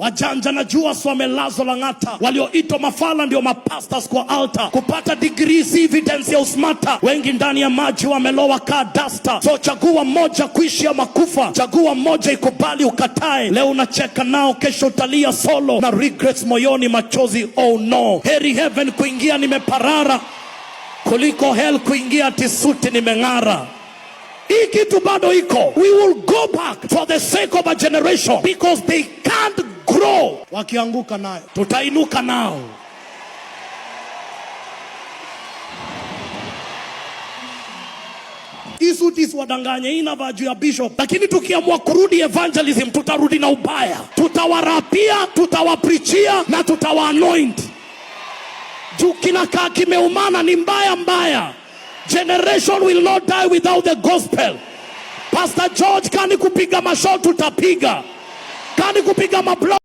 Wajanja na jua wamelazwa Lang'ata. Walioitwa mafala ndio mapastors kwa altar. Kupata degree si evidence ya usmata. Wengi ndani ya maji wamelowa ka duster. So chagua moja, kuishi ama kufa. Chagua moja, ikubali ukatae. Leo unacheka nao, kesho utalia solo na regrets moyoni, machozi oh no. Heri heaven kuingia nimeparara kuliko hell kuingia tisuti nimeng'ara. Hii kitu bado iko. We will go back for the sake of a generation because they can't grow. Wakianguka nayo tutainuka nao. Isuti wadanganye inavaa juu ya bishop, lakini tukiamua kurudi evangelism tutarudi na ubaya. Tutawarapia, tutawaprichia na tutawaanoint. Juu kinakaa kimeumana ni mbaya mbaya. Generation will not die without the gospel. Pastor George, kani kupiga mashot tutapiga. Kani kupiga mablo